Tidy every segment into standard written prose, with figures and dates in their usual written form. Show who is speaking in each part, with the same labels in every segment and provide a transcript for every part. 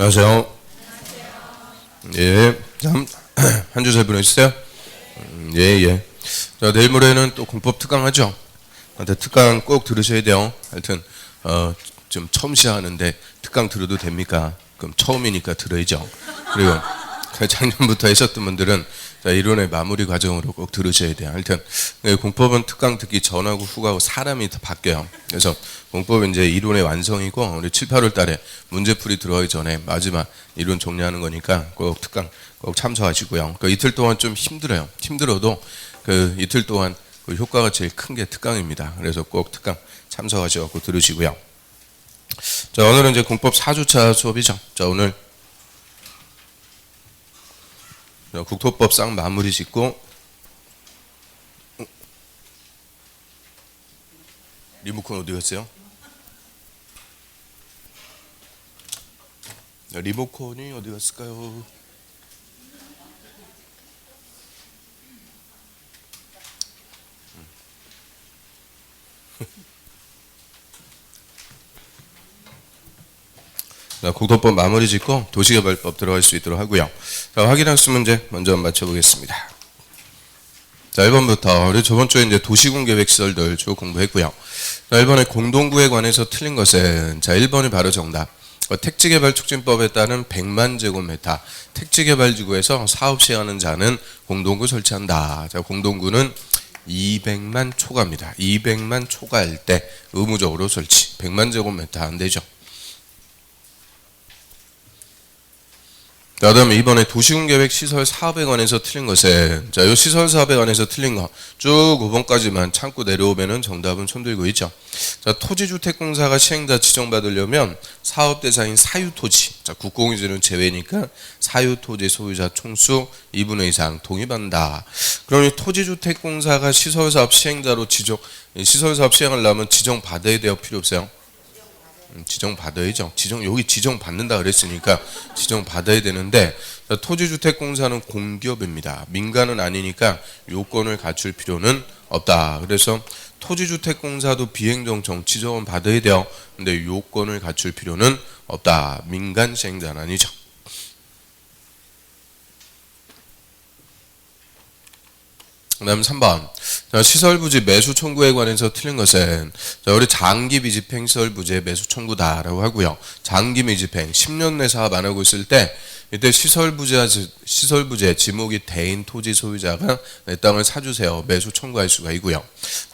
Speaker 1: 안녕하세요. 예, 한 주 잘 보내셨어요? 예. 자, 내일 모레는 또 공법 특강 하죠. 근데 특강 꼭 들으셔야 돼요. 하여튼 좀 처음 시작하는데 특강 들어도 됩니까? 그럼 처음이니까 들어야죠. 그리고 작년부터 하셨던 분들은 자, 이론의 마무리 과정으로 꼭 들으셔야 돼요. 하여튼 공법은 특강 듣기 전하고 후하고 사람이 다 바뀌어요. 그래서 공법은 이제 이론의 완성이고 우리 7, 8월 달에 문제풀이 들어가기 전에 마지막 이론 정리하는 거니까 꼭 특강 꼭 참석하시고요. 그 이틀 동안 좀 힘들어요. 힘들어도 그 이틀 동안 그 효과가 제일 큰 게 특강입니다. 그래서 꼭 특강 참석하셔서 들으시고요. 자, 오늘은 이제 공법 4주차 수업이죠. 자, 오늘 국토법 싹 마무리 짓고 리모컨 어디 갔어요? 리모컨이 어디 갔을까요? 자, 국토법 마무리 짓고 도시개발법 들어갈 수 있도록 하고요. 자, 확인할 수 문제 먼저 맞춰보겠습니다. 자, 1번부터 우리 저번 주에 이제 도시군 계획 시설들 쭉 공부했고요. 자, 1번에 공동구에 관해서 틀린 것은 자, 1번이 바로 정답. 택지개발촉진법에 따른 100만 제곱미터 택지개발지구에서 사업 시행하는 자는 공동구 설치한다. 자, 공동구는 200만 초과입니다. 200만 초과일 때 의무적으로 설치. 100만 제곱미터 안 되죠. 그 다음에 이번에 도시군계획 시설 사업에 관해서 틀린 것은 자, 이 시설 사업에 관해서 틀린 거 쭉 5번까지만 참고 내려오면은 정답은 손들고 있죠. 자, 토지주택공사가 시행자 지정받으려면 사업 대상인 사유토지, 자, 국공유지는 제외니까 사유토지 소유자 총수 2분의 2 이상 동의받는다. 그러니 토지주택공사가 시설사업 시행자로 시설사업 시행하려면 지정받아야 돼요? 필요 없어요? 지정받아야죠. 여기 지정받는다 그랬으니까 지정받아야 되는데 토지주택공사는 공기업입니다. 민간은 아니니까 요건을 갖출 필요는 없다. 그래서 토지주택공사도 비행정청 지정은 받아야 돼요. 근데 요건을 갖출 필요는 없다. 민간 시행자는 아니죠. 그 다음 3번. 자, 시설부지 매수 청구에 관해서 틀린 것은 자, 우리 장기 미집행 시설부지의 매수 청구다라고 하고요. 장기 미집행 10년 내 사업 안 하고 있을 때 이때 시설부지의 지목이 대인 토지 소유자가 내 땅을 사주세요. 매수 청구할 수가 있고요.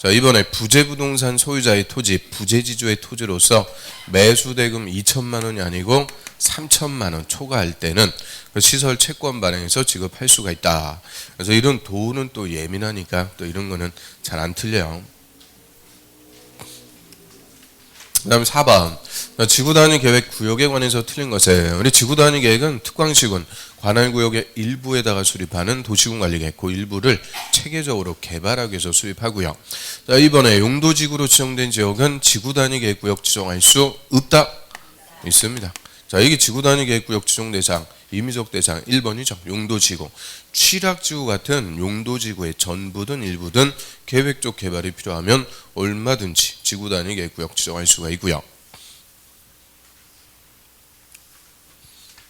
Speaker 1: 자, 이번에 부재부동산 소유자의 토지, 부재지주의 토지로서 매수 대금 2천만 원이 아니고 3천만 원 초과할 때는 그 시설 채권 발행해서 지급할 수가 있다. 그래서 이런 도는 또 예민하니까 또 이런 거는 잘 안 틀려요. 그 다음에 4번. 지구단위 계획 구역에 관해서 틀린 것은 우리 지구단위 계획은 특광시군 관할구역의 일부에다가 수립하는 도시군관리계획 그 일부를 체계적으로 개발하기 위해서 수립하고요. 자, 이번에 용도지구로 지정된 지역은 지구단위 계획구역 지정할 수 없다. 있습니다. 자, 이게 지구단위 계획구역 지정 대상, 임의적 대상 1번이죠. 용도지구. 취락지구 같은 용도지구의 전부든 일부든 계획적 개발이 필요하면 얼마든지 지구단위 계획구역 지정할 수가 있고요.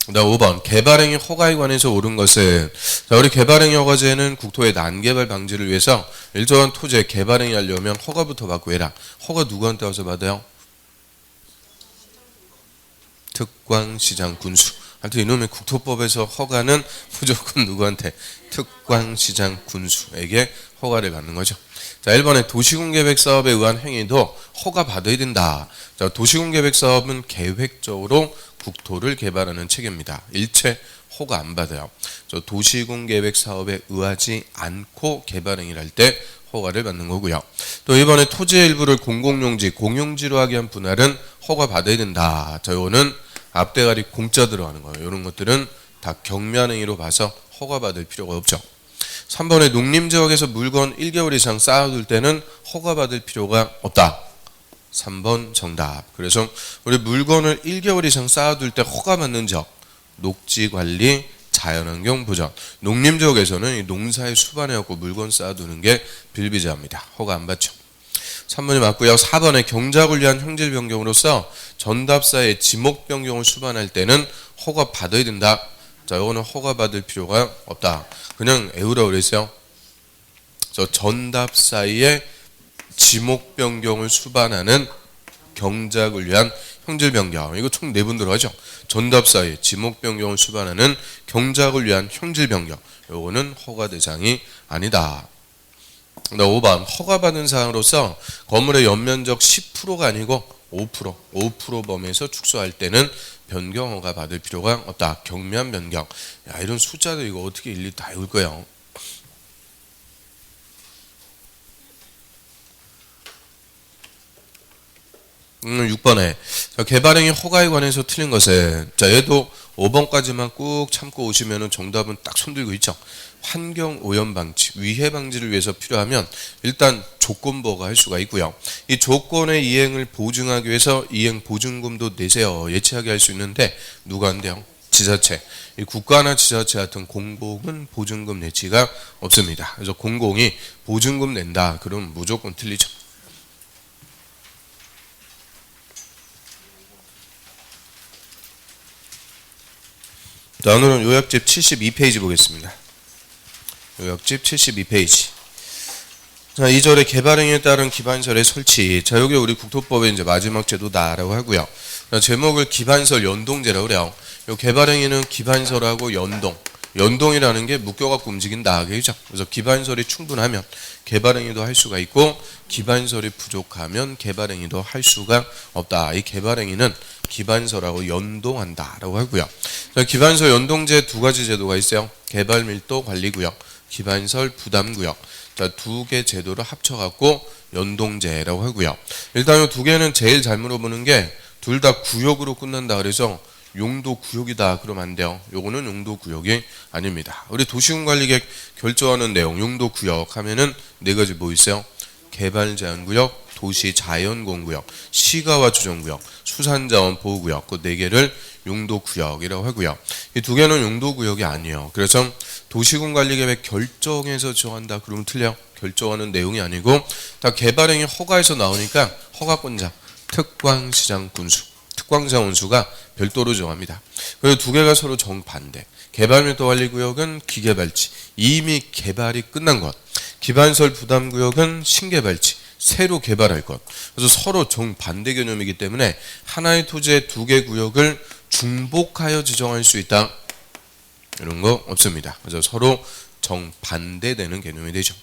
Speaker 1: 그다음 5번. 개발행위 허가에 관해서 옳은 것은 자, 우리 개발행위 허가제는 국토의 난개발 방지를 위해서 일정한 토지에 개발행위 하려면 허가부터 받고 해라. 허가 누구한테 와서 받아요? 특광시장 군수. 하여튼 이놈의 국토법에서 허가는 무조건 누구한테? 특광시장 군수에게 허가를 받는 거죠. 자, 1번에 도시군계획 사업에 의한 행위도 허가 받아야 된다. 자, 도시군계획 사업은 계획적으로 국토를 개발하는 체계입니다. 일체 허가 안 받아요. 저 도시군계획 사업에 의하지 않고 개발 행위를 할 때 허가를 받는 거고요. 또 이번에 토지의 일부를 공공용지, 공용지로 하기 위한 분할은 허가 받아야 된다. 자, 이거는 앞대가리 공짜 들어가는 거예요. 이런 것들은 다 경미행위로 봐서 허가받을 필요가 없죠. 3번에 농림지역에서 물건 1개월 이상 쌓아둘 때는 허가받을 필요가 없다. 3번 정답. 그래서 우리 물건을 1개월 이상 쌓아둘 때 허가받는 지역, 녹지관리, 자연환경 보전. 농림지역에서는 이 농사에 수반해갖고 물건 쌓아두는 게 빌비재합니다. 허가 안 받죠. 3번이 맞고요. 4번에 경작을 위한 형질 변경으로서 전답사의 지목 변경을 수반할 때는 허가 받아야 된다. 자, 이거는 허가 받을 필요가 없다. 그냥 애우라고 그랬어요. 저 전답 사이에 지목 변경을 수반하는 경작을 위한 형질 변경. 이거 총 4분 들어가죠. 전답 사이에 지목 변경을 수반하는 경작을 위한 형질 변경. 요거는 허가 대상이 아니다. 5번 허가받은 사항으로서 건물의 연면적 10%가 아니고 5% 범위에서 축소할 때는 변경 허가 받을 필요가 없다. 경미한 변경. 야, 이런 숫자도 이거 어떻게 일일이 다 외울 거예요. 6번에 개발행위 허가에 관해서 틀린 것은, 자, 얘도 5번까지만 꾹 참고 오시면은 정답은 딱 손들고 있죠. 환경 오염 방지, 위해 방지를 위해서 필요하면 일단 조건부호가 할 수가 있고요. 이 조건의 이행을 보증하기 위해서 이행 보증금도 내세요. 예치하게 할 수 있는데 누가 한대요? 지자체. 이 국가나 지자체 같은 공공은 보증금 내지가 없습니다. 그래서 공공이 보증금 낸다. 그러면 무조건 틀리죠. 자, 오늘은 요약집 72페이지 보겠습니다. 요약집 72페이지. 자, 2절에 개발행위에 따른 기반설의 설치. 자, 여기 우리 국토법의 이제 마지막 제도다라고 하고요. 자, 제목을 기반설 연동제라고 그래요. 요 개발행위는 기반설하고 연동이라는 게 묶여갖고 움직인다. 그죠? 그래서 기반설이 충분하면 개발행위도 할 수가 있고, 기반설이 부족하면 개발행위도 할 수가 없다. 이 개발행위는 기반설하고 연동한다라고 하고요. 자, 기반설 연동제 2가지 제도가 있어요. 개발밀도 관리구역, 기반설 부담구역. 자, 2개 제도를 합쳐갖고 연동제라고 하고요. 일단 이 2개는 제일 잘 물어보는 게 둘 다 구역으로 끝난다. 그래서 용도구역이다 그러면 안 돼요. 요거는 용도구역이 아닙니다. 우리 도시군관리계획 결정하는 내용, 용도구역 하면은 4가지 뭐 있어요? 개발제한구역, 도시자연공구역, 시가와 주정구역, 수산자원 보호구역. 그 4개를 용도구역이라고 하고요. 이 2개는 용도구역이 아니에요. 그래서 도시군관리계획 결정에서 정한다 그러면 틀려. 결정하는 내용이 아니고 다 개발행위 허가에서 나오니까 허가권자, 특광시장 군수, 특광자 원수가 별도로 정합니다. 그리고 2개가 서로 정반대. 개발밀도 관리구역은 기개발지, 이미 개발이 끝난 것. 기반설 부담구역은 신개발지, 새로 개발할 것. 그래서 서로 정반대 개념이기 때문에 하나의 토지의 2개 구역을 중복하여 지정할 수 있다. 이런 거 없습니다. 그래서 서로 정반대되는 개념이 되죠.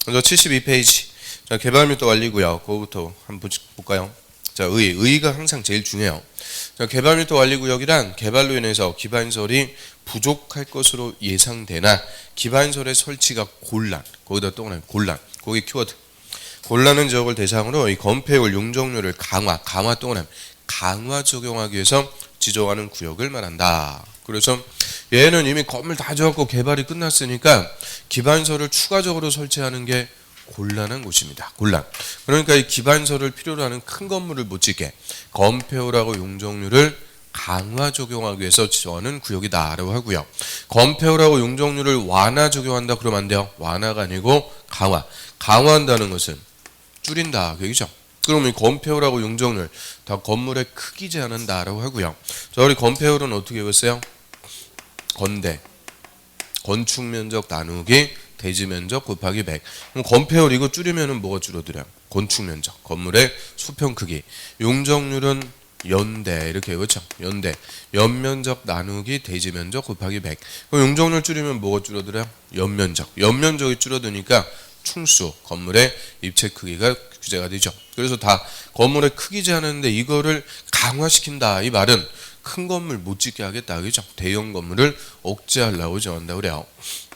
Speaker 1: 그래서 72페이지. 자, 개발밀도 관리구역. 그거부터 한번 볼까요? 자, 의의가 항상 제일 중요해요. 자, 개발밀도 관리구역이란 개발로 인해서 기반설이 부족할 것으로 예상되나 기반설의 설치가 곤란, 거기다 또 하나 곤란, 거기 키워드. 곤란한 지역을 대상으로 이 건폐율 용적률을 강화 또 하나 강화 적용하기 위해서 지정하는 구역을 말한다. 그래서 얘는 이미 건물 다 지었고 개발이 끝났으니까 기반설을 추가적으로 설치하는 게 곤란한 곳입니다. 곤란. 그러니까 이 기반설을 필요로 하는 큰 건물을 못 짓게 건폐율하고 용적률을 강화 적용하기 위해서 지정하는 구역이다라고 하고요. 건폐율하고 용적률을 완화 적용한다 그러면 안 돼요. 완화가 아니고 강화. 강화한다는 것은 줄인다. 그죠? 그럼 이 건폐율하고 용적률 다 건물의 크기 제한한다라고 하고요. 자, 우리 건폐율은 어떻게 외웠어요? 건대. 건축 면적 나누기 대지 면적 곱하기 100. 그럼 건폐율 이거 줄이면은 뭐가 줄어들어요? 건축 면적, 건물의 수평 크기. 용적률은 연대 이렇게 외웠죠. 연대. 연면적 나누기 대지 면적 곱하기 100. 그럼 용적률 줄이면 뭐가 줄어들어요? 연면적. 연면적이 줄어드니까 충수, 건물의 입체 크기가 규제가 되죠. 그래서 다 건물의 크기 제한하는데 이거를 강화시킨다. 이 말은 큰 건물 못 짓게 하겠다. 그죠? 대형 건물을 억제하려고 정한다 그래요.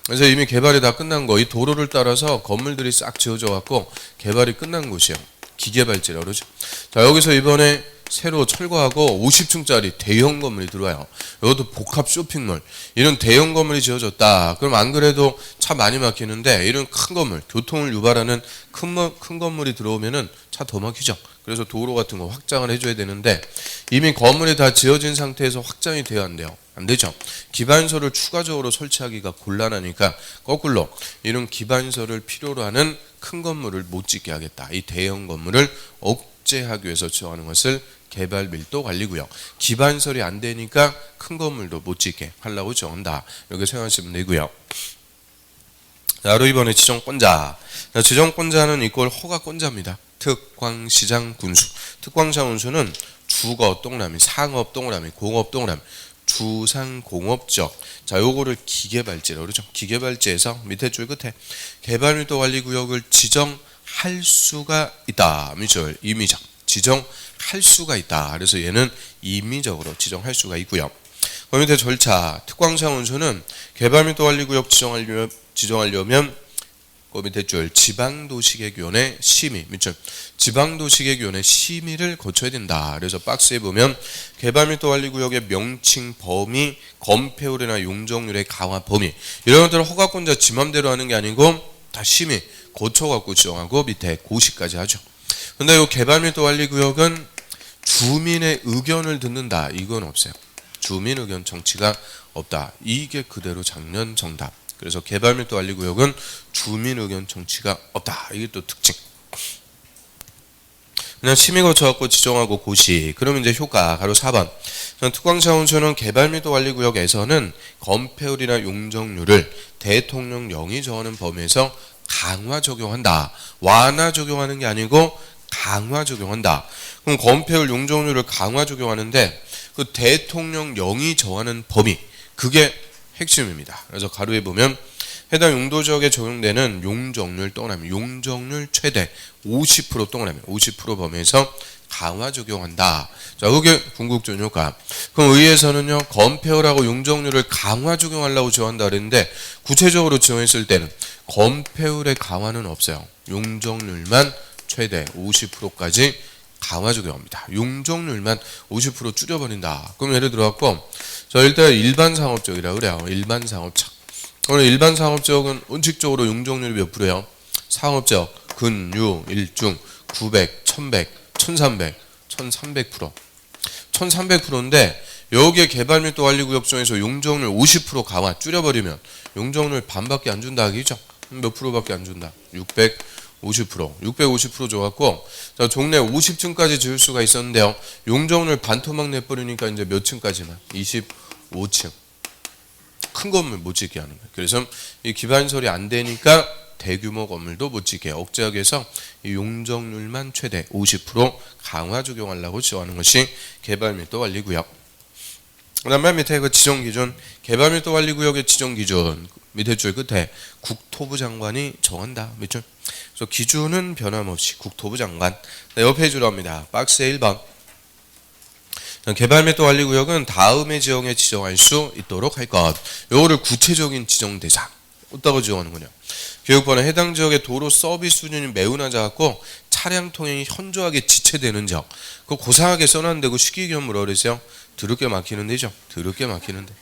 Speaker 1: 그래서 이미 개발이 다 끝난 거, 이 도로를 따라서 건물들이 싹 지어져 갖고 개발이 끝난 곳이에요. 기개발지라고 그러죠. 자, 여기서 이번에 새로 철거하고 50층짜리 대형 건물이 들어와요. 이것도 복합 쇼핑몰. 이런 대형 건물이 지어졌다. 그럼 안 그래도 차 많이 막히는데 이런 큰 건물, 교통을 유발하는 큰 건물이 들어오면은 차 더 막히죠. 그래서 도로 같은 거 확장을 해줘야 되는데 이미 건물이 다 지어진 상태에서 확장이 돼야 안 돼요. 안 되죠. 기반설을 추가적으로 설치하기가 곤란하니까 거꾸로 이런 기반설을 필요로 하는 큰 건물을 못 짓게 하겠다. 이 대형 건물을 억제하기 위해서 지정하는 것을 개발 밀도 관리구역. 기반설이 안 되니까 큰 건물도 못 짓게 하려고 정한다. 이렇게 생각하시면 되고요. 바로 이번에 지정권자. 지정권자는 이꼴 허가권자입니다. 특광시장 군수. 특광시장 군수는 주거 동그라미, 상업 동그라미, 공업 동그라미, 주상공업적. 자, 요거를 기계발제라고 그러죠. 기계발제에서 밑에 줄 끝에 개발밀도 관리구역을 지정할 수가 있다. 밑줄 임의적. 지정할 수가 있다. 그래서 얘는 임의적으로 지정할 수가 있고요. 그 밑에 절차. 특광시장 군수는 개발밀도 관리구역 지정하려면 그 밑에 줄 지방도시계획위원회 심의 밑줄 지방도시계획위원회 심의를 거쳐야 된다. 그래서 박스에 보면 개발밀도 관리구역의 명칭 범위, 건폐율이나 용적률의 강화 범위 이런 것들을 허가권자 지 맘대로 하는 게 아니고 다 심의 거쳐갖고 지정하고 밑에 고시까지 하죠. 근데 이 개발밀도 관리구역은 주민의 의견을 듣는다. 이건 없어요. 주민 의견 정치가 없다. 이게 그대로 작년 정답. 그래서 개발밀도 관리구역은 주민 의견 정치가 없다. 이게 또 특징. 그냥 심의 거쳐갖고 지정하고 고시. 그러면 이제 효과 바로 4번. 특광시장군수는 개발밀도 관리구역에서는 건폐율이나 용적률을 대통령령이 정하는 범위에서 강화 적용한다. 완화 적용하는 게 아니고 강화 적용한다. 그럼 건폐율 용적률을 강화 적용하는데 그 대통령령이 정하는 범위 그게 핵심입니다. 그래서 가로에 보면 해당 용도지역에 적용되는 용적률 동그라미 용적률 최대 50% 동그라미 50% 범위에서 강화 적용한다. 자, 그게 궁극적인 효과. 그럼 의회에서는요 건폐율하고 용적률을 강화 적용하려고 지원한다 그랬는데 구체적으로 지원했을 때는 건폐율의 강화는 없어요. 용적률만 최대 50%까지 강화 적용합니다. 용적률만 50% 줄여버린다. 그럼 예를 들어갖고 자 일단 일반 상업적이라고 그래요. 일반 상업적. 오늘 일반 상업적은 원칙적으로 용적률이 몇 프로예요? 상업적, 근유, 일중, 900, 1100, 1300, 1300%. 1300%인데 여기에 개발밀도 관리구역 중에서 용적률 50% 강화 줄여버리면 용적률 반밖에 안 준다 하기죠. 몇 프로밖에 안 준다. 650% 줘갖고 자, 종래 50층까지 지을 수가 있었는데요. 용적률 반토막 내버리니까 이제 몇 층까지만? 25층. 큰 건물 못 짓게 하는 거예요. 그래서 이 기반설이 안 되니까 대규모 건물도 못 짓게 억제하기 위해서 이 용적률만 최대 50% 강화 적용하려고 지원하는 것이 개발밀도 관리구역. 그 다음에 밑에 그 지정기준 개발밀도 관리구역의 지정기준 밑에 줄 끝에 국토부 장관이 정한다. 밑줄. 그래서 기준은 변함없이 국토부 장관. 옆에 줄로 합니다. 박스에 1번. 개발밀도 관리구역은 다음의 지역에 지정할 수 있도록 할 것. 요거를 구체적인 지정 대상. 어디다가 지정하는 거냐. 교육부는 해당 지역의 도로 서비스 수준이 매우 낮아갖고 차량 통행이 현저하게 지체되는 지역. 그거 고상하게 써놨는데 그 시기겸 뭐라 그러세요? 드럽게 막히는 데죠. 드럽게 막히는 데.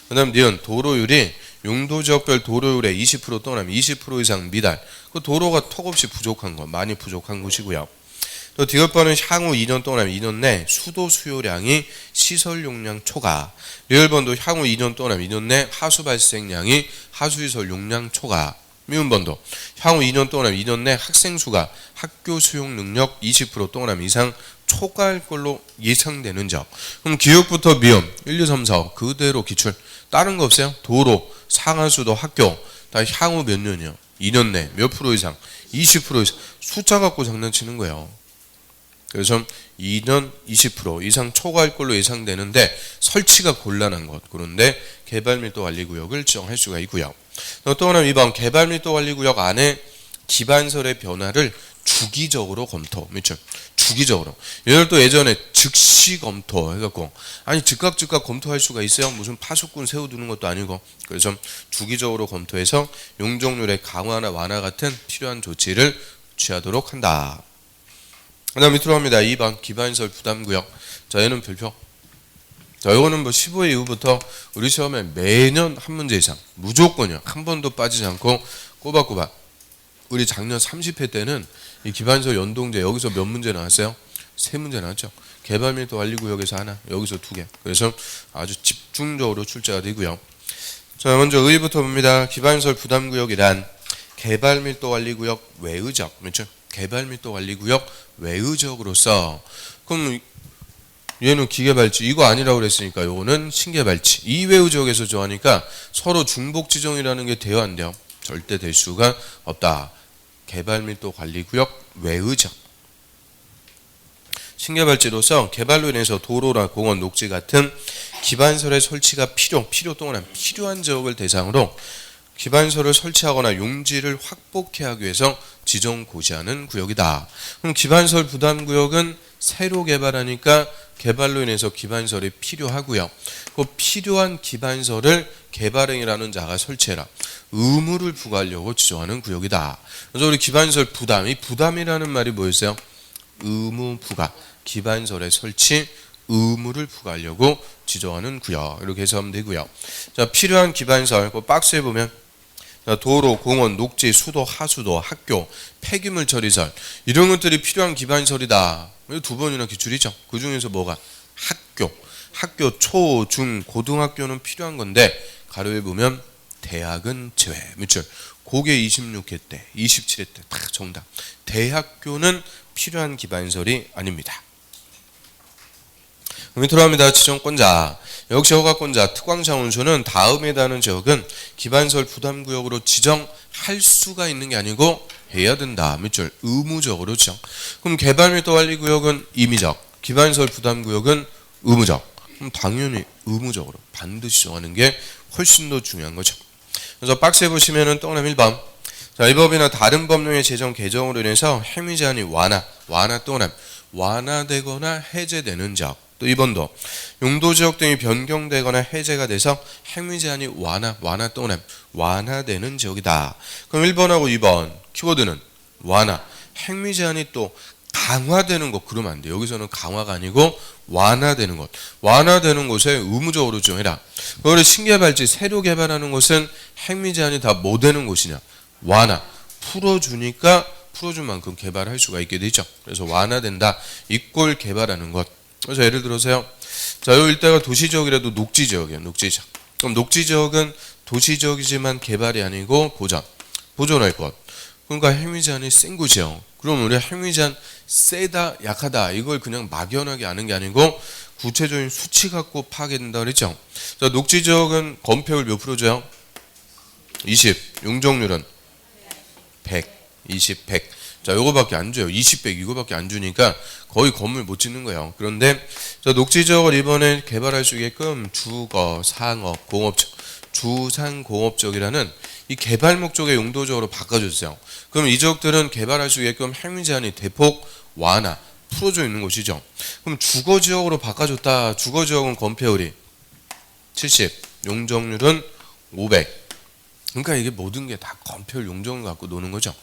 Speaker 1: 그 다음 니은 도로율이 용도지역별 도로율의 20% 또는 20% 이상 미달. 그 도로가 턱없이 부족한 거, 많이 부족한 곳이고요. 또 디귿번은 향후 2년 동안 2년 내 수도 수요량이 시설 용량 초과. 리을번도 향후 2년 동안 2년 내 하수 발생량이 하수시설 용량 초과. 미음번도 향후 2년 동안 2년 내 학생 수가 학교 수용 능력 20% 동안 이상 초과할 걸로 예상되는 적. 그럼 기역부터 미음 1, 2, 3, 4 그대로 기출. 다른 거 없어요? 도로, 상하수도, 학교 다 향후 몇 년이요? 2년 내 몇 프로 이상? 20% 이상. 숫자 갖고 장난치는 거예요. 그래서 2년 20% 이상 초과할 걸로 예상되는데 설치가 곤란한 것. 그런데 개발밀도 관리구역을 지정할 수가 있고요. 또 하나 2번 개발밀도 관리구역 안에 기반설의 변화를 주기적으로 검토. 그렇죠? 주기적으로. 얘를 또 예전에 즉시 검토 해갖고 아니 즉각 검토할 수가 있어요. 무슨 파수꾼 세워두는 것도 아니고. 그래서 주기적으로 검토해서 용적률의 강화나 완화 같은 필요한 조치를 취하도록 한다. 그 다음 밑으로 갑니다. 2번 기반시설 부담구역. 자 얘는 별표. 자 이거는 뭐 15회 이후부터 우리 시험에 매년 한 문제 이상 무조건이요. 한 번도 빠지지 않고 꼬박꼬박. 우리 작년 30회 때는 이 기반시설 연동제 여기서 몇 문제 나왔어요? 3문제 나왔죠. 개발밀도 관리구역에서 하나, 여기서 2개. 그래서 아주 집중적으로 출제가 되고요. 자 먼저 의의부터 봅니다. 기반시설 부담구역이란 개발밀도 관리구역 외의적, 그렇죠? 개발밀도 관리구역 외의적으로서 그럼 얘는 기계발치 이거 아니라고 그랬으니까 요거는 신개발치. 이외의 지역에서 정하니까 서로 중복 지정이라는 게 돼요 안 돼요? 절대 될 수가 없다. 개발 밀도 관리구역 외의 지역. 신개발지로서 개발로 인해서 도로나 공원, 녹지 같은 기반설의 설치가 필요 동안 필요한 지역을 대상으로 기반설을 설치하거나 용지를 확보케 하기 위해서 지정 고시하는 구역이다. 그럼 기반설 부담구역은 새로 개발하니까 개발로 인해서 기반설이 필요하고요. 그 필요한 기반설을 개발행위라는 자가 설치해라. 의무를 부과하려고 지정하는 구역이다. 그래서 우리 기반설 부담, 이 부담이라는 말이 뭐였어요? 의무 부과, 기반설의 설치 의무를 부과하려고 지정하는 구역. 이렇게 해석하면 되고요. 자, 필요한 기반설, 그 박스에 보면 도로, 공원, 녹지, 수도, 하수도, 학교, 폐기물 처리설 이런 것들이 필요한 기반설이다. 두 번이나 기출이죠. 그 중에서 뭐가? 학교, 초, 중, 고등학교는 필요한 건데 가로에 보면 대학은 제외. 밑줄. 고개 26회 때, 27회 때 딱 정답. 대학교는 필요한 기반설이 아닙니다. 밑으로 합니다. 지정권자. 역시 허가권자, 특광자원수는 다음에 다는 지역은 기반설 부담구역으로 지정할 수가 있는 게 아니고 해야 된다. 밑줄. 의무적으로 지정. 그럼 개발밀도 관리구역은 임의적, 기반설 부담구역은 의무적. 그럼 당연히 의무적으로 반드시 정하는 게 훨씬 더 중요한 거죠. 그래서 박스에 보시면은 동그라미 1번. 자, 이 법이나 다른 법령의 제정 개정으로 인해서 행위 제한이 완화되거나 해제되는 지역. 또 2번도 용도 지역 등이 변경되거나 해제가 돼서 행위 제한이 완화되는 지역이다. 그럼 1번하고 2번 키워드는 완화. 행위 제한이 또 강화되는 것 그러면 안 돼. 여기서는 강화가 아니고 완화되는 것. 완화되는 곳에 의무적으로 지정해라. 그걸 신개발지 새로 개발하는 곳은 행위 제한이 다 뭐 되는 곳이냐? 완화. 풀어준 만큼 개발할 수가 있게 되죠. 그래서 완화된다. 이꼴 개발하는 것. 그래서 예를 들어서요. 자, 요 일대가 도시지역이라도 녹지지역이에요. 녹지지역. 그럼 녹지지역은 도시지역이지만 개발이 아니고 보존할 것. 그러니까 행위 제한이 센 곳이요. 그럼 우리 행위 제한 세다, 약하다 이걸 그냥 막연하게 아는 게 아니고 구체적인 수치 갖고 파악해야 된다 그랬죠. 자, 녹지지역은 건폐율 몇 프로죠? 20. 용적률은 100. 20, 100. 자, 요거밖에 안 줘요. 20, 100 이거밖에 안 주니까 거의 건물 못 짓는 거예요. 그런데 자, 녹지지역을 이번에 개발할 수 있게끔 주거, 상업, 공업적, 주상공업적이라는 이 개발 목적의 용도적으로 바꿔줬어요. 그럼 이 지역들은 개발할 수 있게끔 행위 제한이 대폭 완화, 풀어져 있는 곳이죠. 그럼 주거지역으로 바꿔줬다. 주거지역은 건폐율이 70, 용적률은 500. 그러니까 이게 모든 게 다 건폐율 용적률 갖고 노는 거죠.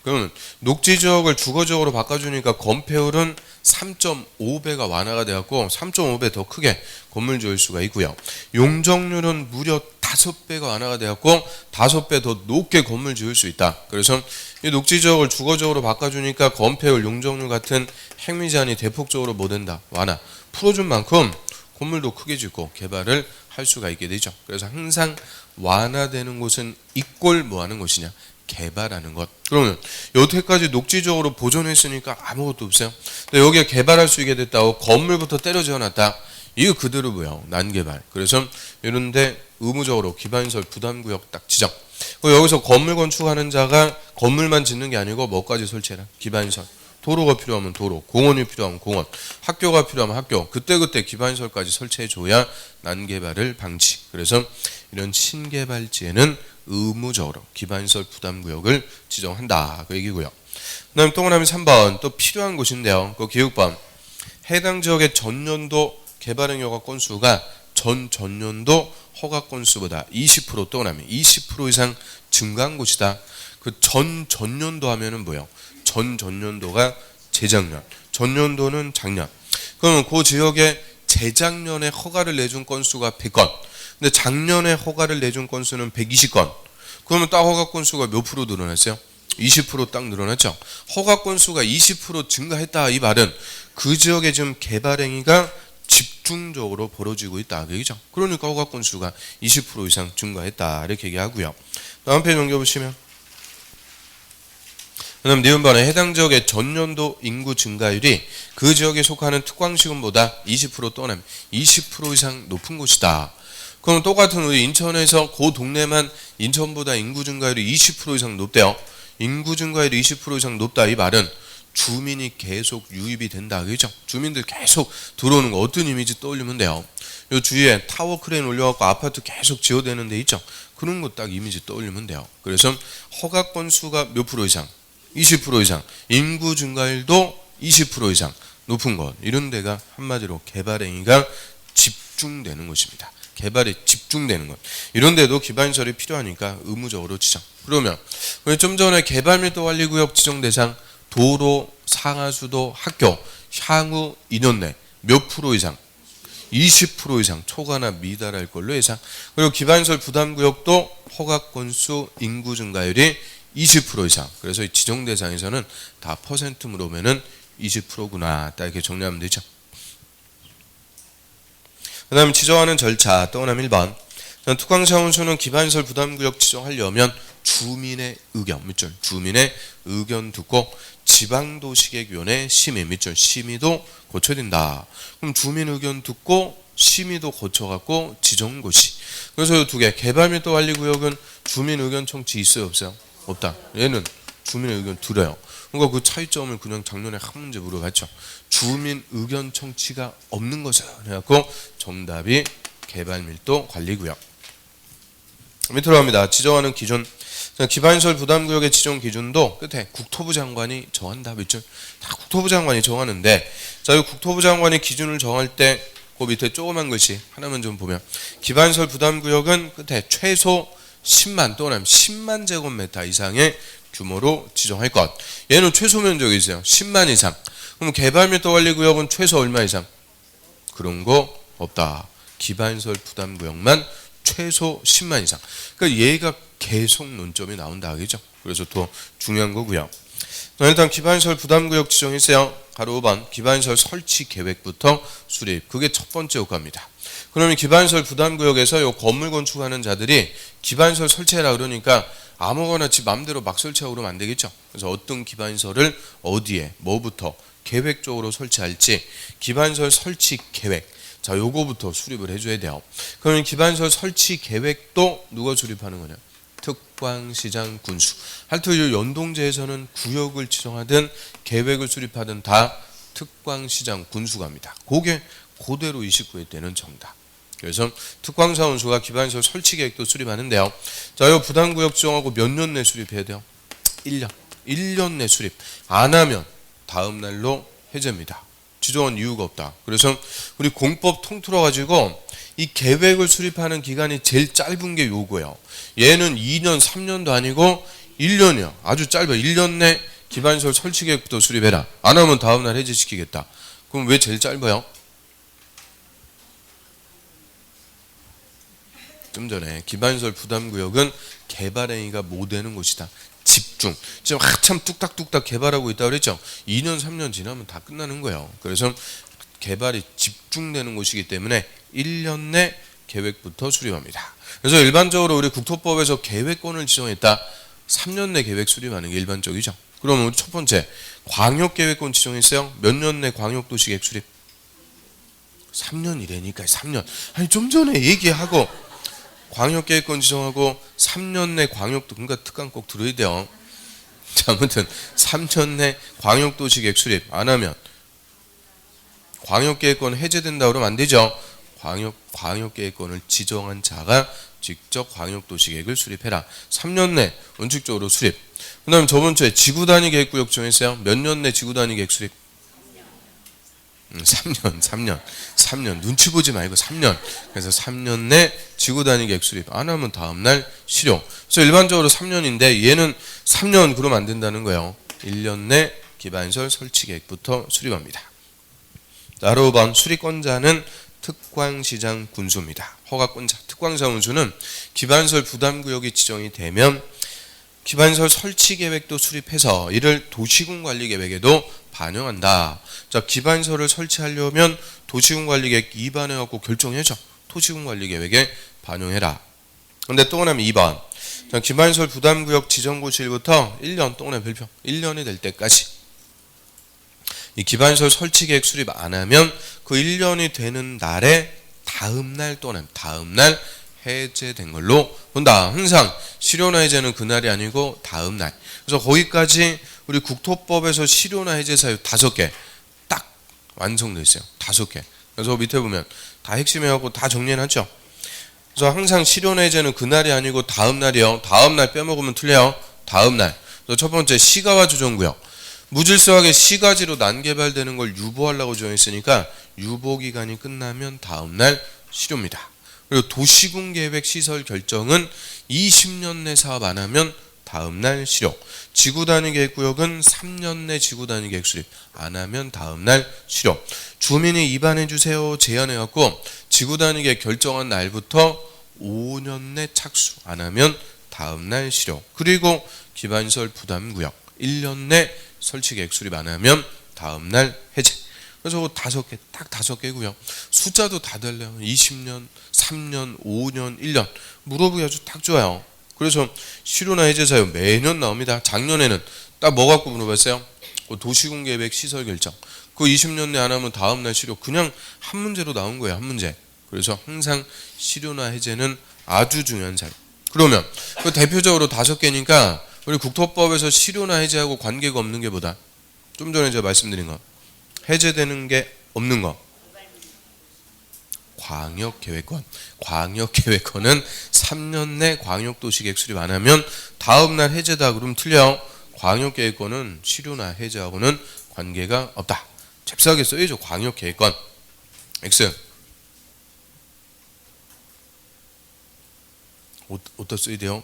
Speaker 1: 그러면 녹지지역을 주거지역으로 바꿔주니까 건폐율은 3.5배가 완화가 되었고 3.5배 더 크게 건물 지을 수가 있고요. 용적률은 무려 5배가 완화가 되었고 5배 더 높게 건물 지을 수 있다. 그래서 이 녹지지역을 주거지역으로 바꿔주니까 건폐율, 용적률 같은 행위 제한이 대폭적으로 뭐 된다? 완화. 풀어준 만큼 건물도 크게 짓고 개발을 할 수가 있게 되죠. 그래서 항상 완화되는 곳은 이꼴 뭐 하는 곳이냐? 개발하는 것. 그러면 여태까지 녹지적으로 보존했으니까 아무것도 없어요. 근데 여기에 개발할 수 있게 됐다고 건물부터 때려 지어놨다. 이거 그대로 뭐야? 난개발. 그래서 이런데 의무적으로 기반설 부담구역 딱 지정. 여기서 건물 건축하는 자가 건물만 짓는 게 아니고 뭐까지 설치해라? 기반설. 도로가 필요하면 도로, 공원이 필요하면 공원, 학교가 필요하면 학교. 그때그때 기반설까지 설치해줘야 난개발을 방지. 그래서 이런 신개발지에는 의무적으로 기반설 부담구역을 지정한다. 그 얘기고요. 그 다음 동그라미 3번 또 필요한 곳인데요. 그 기획번 해당 지역의 전년도 개발행 허가 건수가 전년도 허가 건수보다 20% 동그라미 20% 이상 증가한 곳이다. 그 전년도 하면은 뭐예요? 전년도가 재작년, 전년도는 작년. 그러면 그 지역에 재작년에 허가를 내준 건수가 100건. 근데 작년에 허가를 내준 건수는 120건. 그러면 딱 허가 건수가 몇 프로 늘어났어요? 20% 딱 늘어났죠. 허가 건수가 20% 증가했다. 이 말은 그 지역에 지금 개발 행위가 집중적으로 벌어지고 있다. 그죠? 그러니까 허가 건수가 20% 이상 증가했다. 이렇게 얘기하고요. 다음 페이지 넘겨보시면 그다음 니은번에 해당 지역의 전년도 인구 증가율이 그 지역에 속하는 특광시군보다 20% 또는 20% 이상 높은 곳이다. 그럼 똑같은 우리 인천에서 그 동네만 인천보다 인구 증가율이 20% 이상 높대요. 인구 증가율이 20% 이상 높다 이 말은 주민이 계속 유입이 된다. 그죠? 주민들 계속 들어오는 거 어떤 이미지 떠올리면 돼요. 요 주위에 타워 크레인 올려갖고 아파트 계속 지어대는 데 있죠? 그런 거 딱 이미지 떠올리면 돼요. 그래서 허가 건수가 몇 프로 이상? 20% 이상. 인구 증가율도 20% 이상 높은 것. 이런 데가 한마디로 개발행위가 집중되는 것입니다. 개발이 집중되는 것. 이런 데도 기반시설이 필요하니까 의무적으로 지정. 그러면 좀 전에 개발밀도관리구역 지정 대상 도로, 상하수도, 학교 향후 2년 내 몇 프로 이상? 20% 이상 초과나 미달할 걸로 예상. 그리고 기반시설 부담구역도 허가 건수 인구 증가율이 20% 이상. 그래서 이 지정 대상에서는 다 퍼센트 물으면은 20%구나. 딱 이렇게 정리하면 되죠. 그 다음에 지정하는 절차. 떠나면 1번. 특광사무소는 기반시설 부담구역 지정하려면 주민의 의견, 밑줄 주민의 의견 듣고 지방도시계획위원회 심의, 밑줄 심의도 거쳐야 된다. 그럼 주민 의견 듣고 심의도 거쳐갖고 지정고시. 그래서 이 두 개, 개발밀도관리구역은 주민 의견 청취 있어요, 없어요? 없다. 얘는 주민의 의견 들어요. 그러니까 그 차이점을 그냥 작년에 한 문제 물어봤죠. 주민 의견 청취가 없는 것을 해갖고 정답이 개발밀도관리구역. 밑으로 갑니다. 지정하는 기준. 기반시설 부담구역의 지정 기준도 끝에 국토부 장관이 정한다. 밑줄. 다 국토부 장관이 정하는데, 자, 이 국토부 장관이 기준을 정할 때 그 밑에 조그만 글씨 하나만 좀 보면 기반시설 부담구역은 끝에 최소 10만 또는 10만 제곱미터 이상의 규모로 지정할 것. 얘는 최소 면적이 있어요. 10만 이상. 그럼 개발밀도관리구역은 최소 얼마 이상? 그런 거 없다. 기반시설 부담구역만 최소 10만 이상. 그러니까 얘가 계속 논점이 나온다. 그죠? 그래서 더 중요한 거고요. 일단 기반시설 부담구역 지정했어요. 가로 5번 기반시설 설치 계획부터 수립. 그게 첫 번째 효과입니다. 그러면 기반시설 부담구역에서 요 건물 건축하는 자들이 기반시설 설치해라 그러니까 아무거나 지 맘대로 막 설치하고 그러면 안 되겠죠. 그래서 어떤 기반시설을 어디에 뭐부터 계획적으로 설치할지 기반시설 설치 계획. 자, 요거부터 수립을 해줘야 돼요. 그러면 기반시설 설치 계획도 누가 수립하는 거냐? 특광시장 군수. 하여튼 이 연동제에서는 구역을 지정하든 계획을 수립하든 다 특광시장 군수가 합니다. 그게 그대로 29회 때는 정답. 그래서 특광사원수가 기반시설 설치 계획도 수립하는데요. 자, 이 부담구역 지정하고 몇 년 내 수립해야 돼요? 1년. 1년 내 수립. 안 하면 다음 날로 해제입니다. 지정한 이유가 없다. 그래서 우리 공법 통틀어 가지고 이 계획을 수립하는 기간이 제일 짧은 게 요거예요. 얘는 2년, 3년도 아니고 1년이야. 아주 짧아. 1년 내 기반시설 설치 계획부터 수립해라. 안 하면 다음 날 해제시키겠다. 그럼 왜 제일 짧아요? 좀 전에 기반시설 부담구역은 개발행위가 못 되는 곳이다. 집중. 지금 한참 뚝딱뚝딱 개발하고 있다고 그랬죠. 2년 3년 지나면 다 끝나는 거예요. 그래서 개발이 집중되는 곳이기 때문에 1년 내 계획부터 수립합니다. 그래서 일반적으로 우리 국토법에서 계획권을 지정했다. 3년 내 계획 수립하는 게 일반적이죠. 그러면 첫 번째 광역계획권 지정했어요. 몇 년 내 광역도시계획 수립? 3년이라니까 3년. 아니 좀 전에 얘기하고 광역계획권 지정하고 3년 내 광역도, 그러니까 특강 꼭 들어야 돼요. 자, 아무튼 3년 내 광역도시계획 수립 안 하면 광역계획권 해제된다 그러면 안 되죠. 광역계획권을 지정한 자가 직접 광역도시계획을 수립해라. 3년 내 원칙적으로 수립. 그 다음에 저번 주에 지구단위 계획구역 정했어요. 몇 년 내 지구단위 계획 수립? 3년. 눈치 보지 말고 3년. 그래서 3년 내 지구단위 계획 수립. 안 하면 다음날 실효. 그래서 일반적으로 3년인데 얘는 3년 그러면 안 된다는 거예요. 1년 내 기반시설 설치 계획부터 수립합니다. 따로 5번 수립권자는 특광시장 군수입니다. 허가권자. 특광시장 군수는 기반시설 부담구역이 지정이 되면 기반시설 설치 계획도 수립해서 이를 도시군관리계획에도 반영한다. 자, 기반시설을 설치하려면 도시군관리계획 2반해갖고 결정해줘. 도시군관리계획에 반영해라. 근데 또 하나는 2번. 자, 기반시설 부담구역 지정고시일부터 1년 동안의 별표 1년이 될 때까지 이 기반시설 설치 계획 수립 안 하면 그 1년이 되는 날에 다음날 또는 다음날 해제된 걸로 본다. 항상 실효나 해제는 그날이 아니고 다음날. 그래서 거기까지 우리 국토법에서 실효나 해제 사유 5개 딱 완성돼 있어요. 5개. 그래서 밑에 보면 다 핵심해갖고 다 정리해놨죠. 그래서 항상 실효나 해제는 그날이 아니고 다음날이요. 다음날 빼먹으면 틀려요. 다음날. 그래서 첫 번째 시가와 조정구역. 무질서하게 시가지로 난개발되는 걸 유보하려고 정했으니까 유보기간이 끝나면 다음날 실효입니다. 그리고 도시군계획 시설 결정은 20년 내 사업 안 하면 다음날 실효. 지구단위계획구역은 3년 내 지구단위계획 수립 안 하면 다음날 실효. 주민이 입안해주세요 제안해갖고 지구단위계획 결정한 날부터 5년 내 착수 안 하면 다음날 실효. 그리고 기반시설 부담구역 1년 내 설치계획 수립 안 하면 다음날 해제. 그래서 5개, 딱 5개고요. 숫자도 다 달라요. 20년, 3년, 5년, 1년. 물어보기 아주 딱 좋아요. 그래서 실효나 해제 사유 매년 나옵니다. 작년에는 딱 뭐 갖고 물어봤어요? 도시군계획 시설 결정. 그 20년 내 안 하면 다음날 실효. 그냥 한 문제로 나온 거예요. 한 문제. 그래서 항상 실효나 해제는 아주 중요한 사유. 그러면 그 대표적으로 5개니까 우리 국토법에서 실효나 해제하고 관계가 없는 게 뭐다? 좀 전에 제가 말씀드린 거. 해제되는 게 없는 거. 광역계획권. 광역계획권은 3년 내 광역도시계획 수립 안 하면 다음날 해제다. 그러면 틀려요. 광역계획권은 실효나 해제하고는 관계가 없다. 잽싸게 써야죠. 광역계획권. X. 어디다 써야 돼요?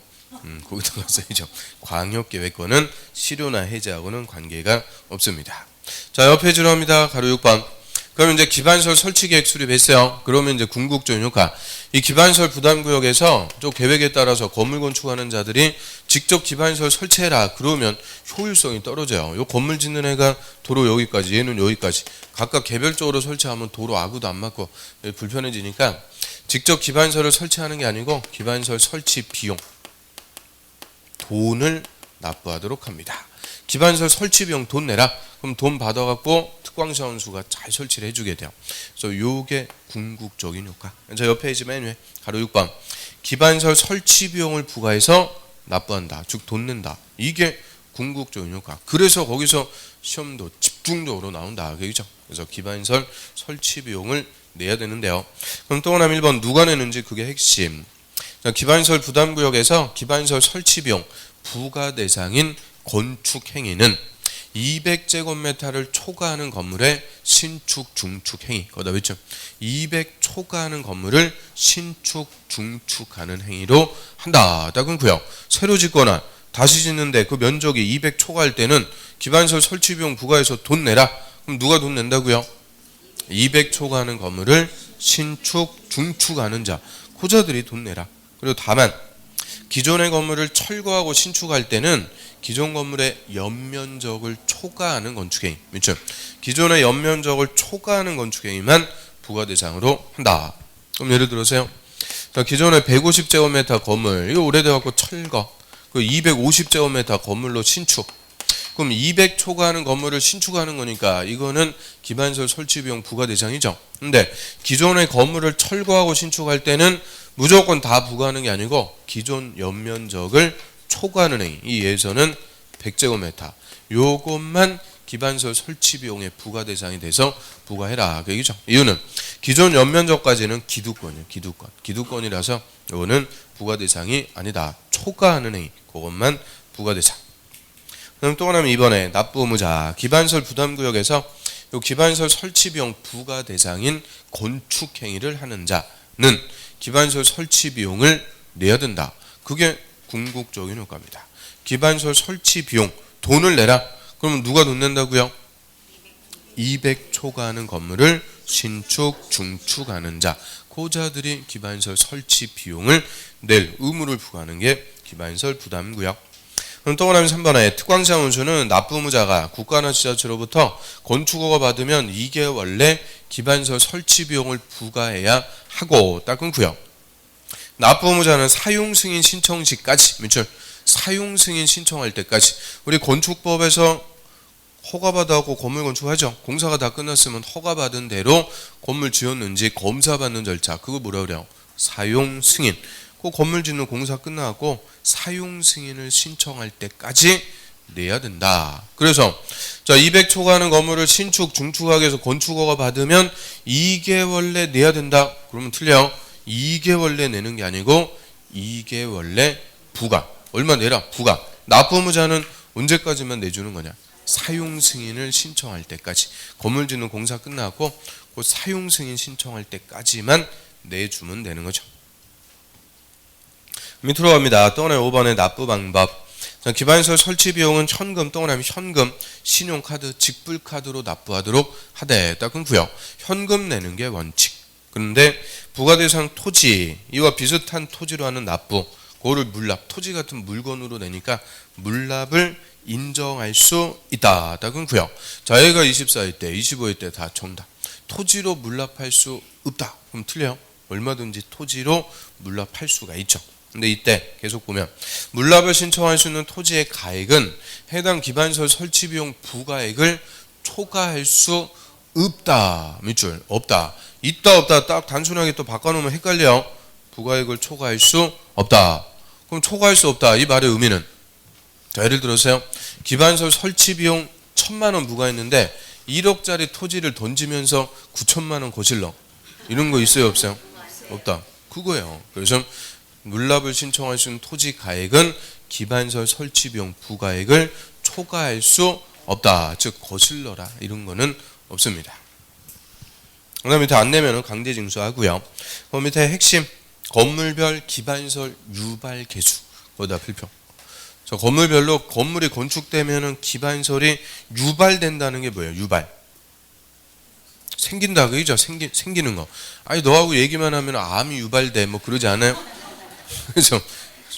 Speaker 1: 거기다가 써야죠. 광역계획권은 실효나 해제하고는 관계가 없습니다. 자, 옆에 들어갑니다. 가로 6번. 그럼 이제 기반시설 설치계획 수립했어요. 그러면 이제 궁극적인 효과. 이 기반시설 부담구역에서 저 계획에 따라서 건물 건축하는 자들이 직접 기반시설 설치해라. 그러면 효율성이 떨어져요. 요 건물 짓는 애가 도로 여기까지, 얘는 여기까지. 각각 개별적으로 설치하면 도로 아구도 안 맞고 불편해지니까 직접 기반시설을 설치하는 게 아니고 기반시설 설치 비용, 돈을 납부하도록 합니다. 기반시설 설치 비용 돈 내라. 그럼 돈 받아갖고 특광시원수가 잘 설치를 해주게 돼요. 그래서 요게 궁극적인 효과. 자, 옆에 있지 맨 위에 가로 6번. 기반시설 설치 비용을 부과해서 납부한다. 즉 돈 낸다. 이게 궁극적인 효과. 그래서 거기서 시험도 집중적으로 나온다. 그죠? 그래서 기반시설 설치 비용을 내야 되는데요. 그럼 또 하나 1번 누가 내는지 그게 핵심. 자, 기반시설 부담구역에서 기반시설 설치 비용 부과 대상인 건축 행위는 200제곱미터를 초과하는 건물의 신축, 중축 행위. 거기다 외쳐. 200 초과하는 건물을 신축, 중축하는 행위로 한다. 딱 끊고요. 새로 짓거나 다시 짓는데 그 면적이 200 초과할 때는 기반시설 설치 비용 부과해서 돈 내라. 그럼 누가 돈 낸다고요? 200 초과하는 건물을 신축, 중축하는 자. 고자들이 돈 내라. 그리고 다만 기존의 건물을 철거하고 신축할 때는 기존 건물의 연면적을 초과하는 건축행위. 그렇죠? 기존의 연면적을 초과하는 건축행위만 부과 대상으로 한다. 그럼 예를 들어서요. 자, 기존의 150제곱미터 건물, 이거 오래돼갖고 철거. 그 250제곱미터 건물로 신축. 그럼 200 초과하는 건물을 신축하는 거니까 이거는 기반시설 설치 비용 부과 대상이죠. 근데 기존의 건물을 철거하고 신축할 때는 무조건 다 부과하는 게 아니고 기존 연면적을 초과하는 행위. 이 예에서는 100제곱미터. 요것만 기반시설 설치 비용의 부과 대상이 돼서 부과해라. 그 얘기죠. 이유는 기존 연면적까지는 기득권이에요. 기득권. 기득권이라서 요거는 부과 대상이 아니다. 초과하는 행위. 그것만 부과 대상. 그럼 또 하나는 이번에 납부 의무자. 기반시설 부담구역에서 요 기반시설 설치 비용 부과 대상인 건축 행위를 하는 자는 기반시설 설치 비용을 내야 된다. 그게 궁극적인 효과입니다. 기반시설 설치 비용 돈을 내라. 그러면 누가 돈 낸다고요? 200 초과하는 건물을 신축, 중축하는 자. 고자들이 기반시설 설치 비용을 낼 의무를 부과하는 게 기반시설 부담구역. 그럼 또 하나 3번에 특광시장 운수는 납부 의무자가 국가나 지자체로부터 건축허가 받으면 2개월 원래 기반시설 설치 비용을 부과해야 하고 딱 끊고요. 납부의무자는 사용 승인 신청 시까지, 밑줄 사용 승인 신청할 때까지. 우리 건축법에서 허가받아갖고 건물 건축하죠. 공사가 다 끝났으면 허가받은 대로 건물 지었는지 검사받는 절차, 그거 뭐라 그래요? 사용 승인. 그 건물 짓는 공사 끝나고 사용 승인을 신청할 때까지 내야 된다. 그래서 자 200 초과하는 건물을 신축, 중축하기 위해서 건축허가 받으면 2개월 내 내야 된다. 그러면 틀려요. 2개월 내 내는 게 아니고 2개월 내 부과. 얼마 내라? 부과. 납부의무자는 언제까지만 내주는 거냐? 사용 승인을 신청할 때까지. 건물 짓는 공사 끝나고 그 사용 승인 신청할 때까지만 내주면 되는 거죠. 밑으로 갑니다. 동그라미 5번의 납부 방법. 기반시설 설치 비용은 현금, 동그라미 현금, 신용카드, 직불카드로 납부하도록 하되 딱 끊고요. 현금 내는 게 원칙. 그런데 부과대상 토지, 이와 비슷한 토지로 하는 납부, 그거를 물납, 토지 같은 물건으로 내니까 물납을 인정할 수 있다. 딱 끊고요. 자, 얘가 24일 때, 25일 때 다 정답. 토지로 물납할 수 없다. 그럼 틀려요. 얼마든지 토지로 물납할 수가 있죠. 근데 이때 계속 보면 물납을 신청할 수 있는 토지의 가액은 해당 기반시설 설치 비용 부가액을 초과할 수 없다. 밑줄 없다. 있다 없다 딱 단순하게 또 바꿔놓으면 헷갈려요. 부가액을 초과할 수 없다. 그럼 초과할 수 없다. 이 말의 의미는 자, 예를 들어서요. 기반시설 설치 비용 1,000만 원 부과했는데 1억짜리 토지를 던지면서 9천만 원 거실러. 이런 거 있어요 없어요? 없다. 그거예요. 그래서 물납을 신청할 수 있는 토지 가액은 기반시설 설치 비용 부가액을 초과할 수 없다. 즉 거슬러라 이런 거는 없습니다. 그다음 밑에 안 내면은 강제 징수하고요. 그 밑에 핵심 건물별 기반시설 유발 개수 거기다 필평. 저 건물별로 건물이 건축되면은 기반시설이 유발된다는 게 뭐예요? 유발. 생긴다 그죠? 생기는 거. 아니 너하고 얘기만 하면 암이 유발돼 뭐 그러지 않아요? 그래서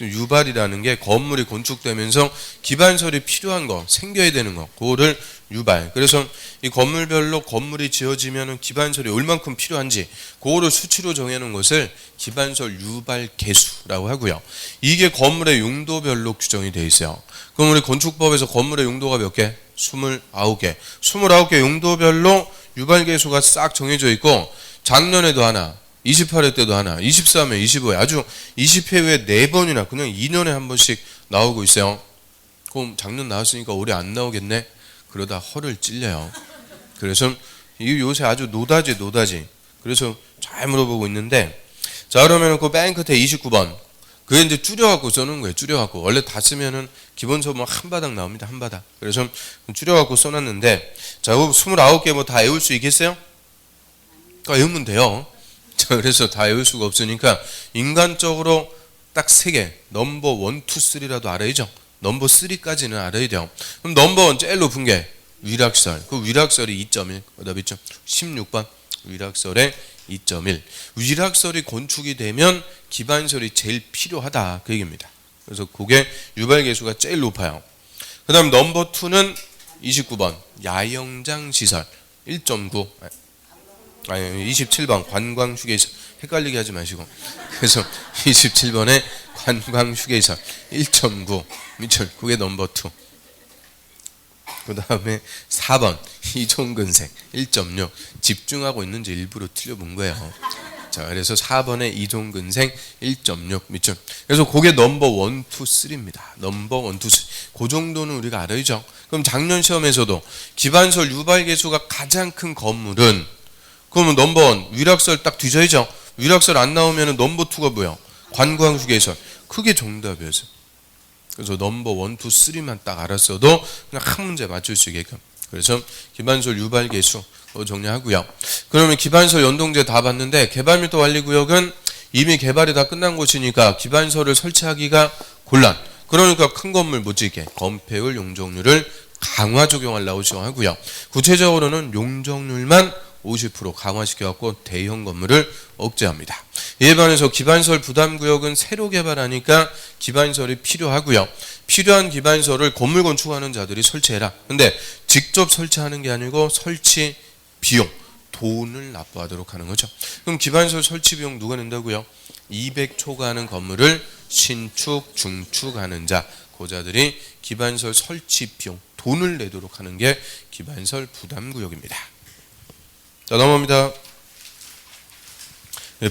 Speaker 1: 유발이라는 게 건물이 건축되면서 기반시설이 필요한 거, 생겨야 되는 거, 그거를 유발. 그래서 이 건물별로 건물이 지어지면 기반시설이 얼만큼 필요한지 그거를 수치로 정해놓은 것을 기반시설 유발 개수라고 하고요. 이게 건물의 용도별로 규정이 되어 있어요. 그럼 우리 건축법에서 건물의 용도가 몇 개? 29개. 29개 용도별로 유발 개수가 싹 정해져 있고 작년에도 하나, 28회 때도 하나, 23회, 25회 아주 20회 후에 4번이나 그냥 2년에 한 번씩 나오고 있어요. 그럼 작년 나왔으니까 올해 안 나오겠네? 그러다 허를 찔려요. 그래서 이 요새 아주 노다지. 그래서 잘 물어보고 있는데 자 그러면 그 맨 끝에 29번 그게 이제 줄여갖고 써놓은 거예요. 줄여갖고 원래 다 쓰면은 기본 서문 한 바닥 나옵니다. 한 바닥. 그래서 줄여갖고 써놨는데 자 29개 뭐 다 외울 수 있겠어요? 외우면 돼요. 자, 그래서 다 외울 수가 없으니까 인간적으로 딱 3개 넘버 1, 2, 3라도 알아야죠. 넘버 3까지는 알아야 돼요. 그럼 넘버 1 제일 높은 게 위락설. 그 위락설이 2.1. 그다음 있죠. 16번 위락설의 2.1. 위락설이 건축이 되면 기반시설이 제일 필요하다 그 얘기입니다. 그래서 그게 유발 개수가 제일 높아요. 그다음 넘버 2는 29번 야영장 시설 1.9. 아니 27번 관광휴게시설 헷갈리게 하지 마시고 그래서 27번에 관광휴게시설 1.9 밑줄 그게 넘버 2. 그 다음에 4번 이종근색 1.6 집중하고 있는지 일부러 틀려본 거예요. 자 그래서 4번에 이종근색 1.6 밑줄. 그래서 그게 넘버 1, 2, 3입니다. 넘버 1, 2, 3. 그 정도는 우리가 알아야죠. 그럼 작년 시험에서도 기반시설 유발 개수가 가장 큰 건물은 그러면 넘버 1 위락설 딱 뒤져야죠. 위락설 안 나오면 넘버 2가 뭐야? 관광휴게시설. 그게 정답이었어요. 그래서 넘버 1, 2, 3만 딱 알았어도 그냥 한 문제 맞출 수 있게끔. 그래서 기반시설 유발 개수 정리하고요. 그러면 기반시설 연동제 다 봤는데 개발밀도 관리구역은 이미 개발이 다 끝난 곳이니까 기반시설을 설치하기가 곤란. 그러니까 큰 건물 못 짓게 건폐율 용적률을 강화 적용하려고 지정하고요. 구체적으로는 용적률만 50% 강화시켜갖고 대형 건물을 억제합니다. 이에 반해서 기반시설 부담구역은 새로 개발하니까 기반시설이 필요하고요. 필요한 기반시설을 건물 건축하는 자들이 설치해라. 근데 직접 설치하는 게 아니고 설치 비용, 돈을 납부하도록 하는 거죠. 그럼 기반시설 설치 비용 누가 낸다고요? 200초가하는 건물을 신축, 중축하는 자, 고자들이 기반시설 설치 비용 돈을 내도록 하는 게 기반시설 부담구역입니다. 자, 넘어갑니다.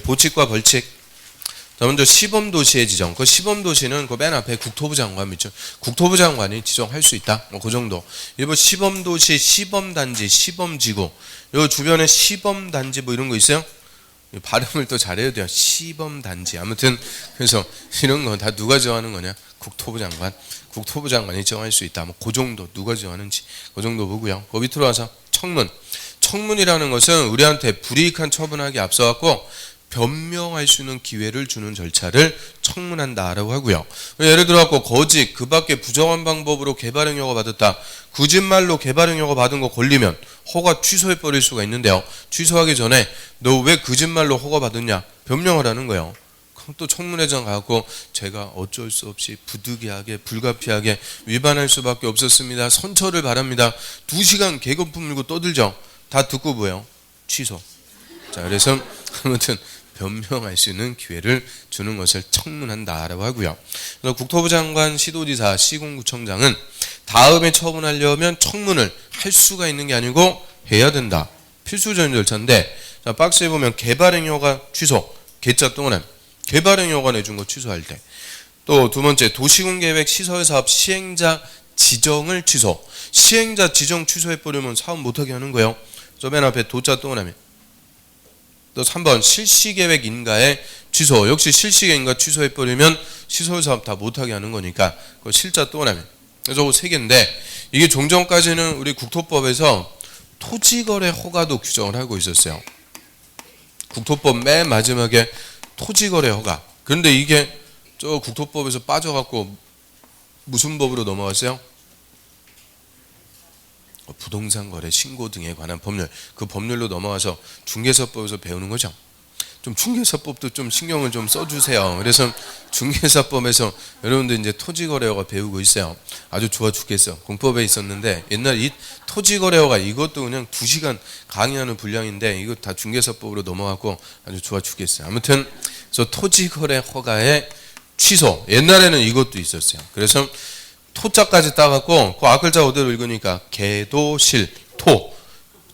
Speaker 1: 보칙과 벌칙. 자, 먼저 시범도시의 지정. 그 시범도시는 그 맨 앞에 국토부 장관 있죠. 국토부 장관이 지정할 수 있다. 뭐 그 정도. 일부 시범도시, 시범단지, 시범지구. 요 주변에 시범단지 뭐 이런 거 있어요? 발음을 또 잘해야 돼요. 시범단지. 아무튼 그래서 이런 거 다 누가 정하는 거냐? 국토부 장관. 국토부 장관이 정할 수 있다. 뭐 그 정도 누가 정하는지 그 정도 보고요. 그 밑으로 와서 청문. 청문이라는 것은 우리한테 불이익한 처분하기 앞서 갖고 변명할 수 있는 기회를 주는 절차를 청문한다라고 하고요. 예를 들어 갖고 거짓, 그 밖에 부정한 방법으로 개발행 허가 받았다. 거짓말로 개발행 허가 받은 거 걸리면 허가 취소해 버릴 수가 있는데요. 취소하기 전에 너 왜 거짓말로 허가 받았냐? 변명하라는 거예요. 그럼 또 청문회장 가고 제가 어쩔 수 없이 부득이하게 불가피하게 위반할 수밖에 없었습니다. 선처를 바랍니다. 2시간 개거품 물고 떠들죠. 다 듣고 뭐예요? 취소. 자, 그래서 아무튼 변명할 수 있는 기회를 주는 것을 청문한다라고 하고요. 그래서 국토부 장관, 시도지사, 시군구청장은 다음에 처분하려면 청문을 할 수가 있는 게 아니고 해야 된다. 필수적인 절차인데, 자, 박스에 보면 개발행 허가 취소, 개자 동안 개발행 허가 내준 거 취소할 때. 또 두 번째, 도시군계획 시설사업 시행자 지정을 취소. 시행자 지정 취소해버리면 사업 못하게 하는 거예요. 저 맨 앞에 도자 동그라미. 또 3번 실시계획 인가의 취소. 역시 실시계획 인가 취소해버리면 시설사업 다 못하게 하는 거니까 그 실자 동그라미. 그래서 그 세 개인데 이게 종전까지는 우리 국토법에서 토지거래 허가도 규정을 하고 있었어요. 국토법 맨 마지막에 토지거래 허가. 그런데 이게 저 국토법에서 빠져갖고 무슨 법으로 넘어갔어요? 부동산 거래 신고 등에 관한 법률, 그 법률로 넘어와서 중개사법에서 배우는 거죠. 좀 중개사법도 좀 신경을 좀 써주세요. 그래서 중개사법에서 여러분들 이제 토지거래허가 배우고 있어요. 아주 좋아 죽겠어. 공법에 있었는데 옛날 이 토지거래허가 이것도 그냥 2시간 강의하는 분량인데 이거 다 중개사법으로 넘어가고 아주 좋아 죽겠어요. 아무튼 저 토지거래 허가의 취소. 옛날에는 이것도 있었어요. 그래서 토자까지 따갖고 그 앞글자 그대로 읽으니까 개도실토.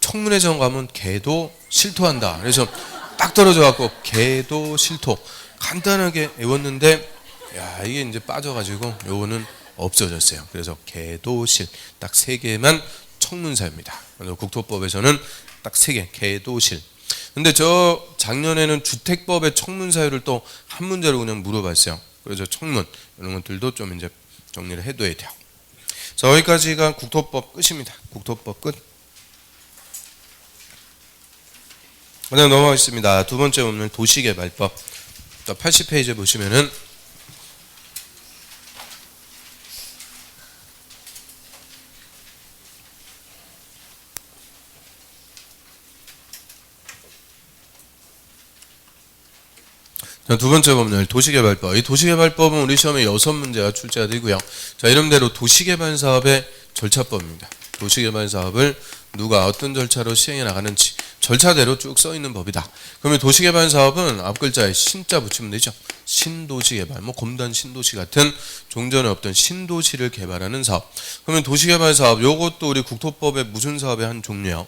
Speaker 1: 청문회장 가면 개도 실토한다. 그래서 딱 떨어져갖고 개도실토 간단하게 외웠는데 야 이게 이제 빠져가지고 요거는 없어졌어요. 그래서 개도실 딱 3개만 청문사입니다. 국토법에서는 딱 3개 개도실. 근데 저 작년에는 주택법의 청문사유를 또 한 문제로 그냥 물어봤어요. 그래서 청문 이런 것들도 좀 이제 정리를 해둬야 돼요. 자, 여기까지가 국토법 끝입니다. 국토법 끝. 그다음 넘어가겠습니다. 두 번째 법률 도시개발법. 80페이지에 보시면은 자, 두 번째 법률 도시개발법. 이 도시개발법은 우리 시험에 6문제가 출제가 되고요. 자, 이름대로 도시개발사업의 절차법입니다. 도시개발사업을 누가 어떤 절차로 시행해 나가는지 절차대로 쭉 써있는 법이다. 그러면 도시개발사업은 앞글자에 신자 붙이면 되죠. 신도시개발, 뭐 검단 신도시 같은 종전에 없던 신도시를 개발하는 사업. 그러면 도시개발사업, 요것도 우리 국토법의 무슨 사업의 한 종류예요?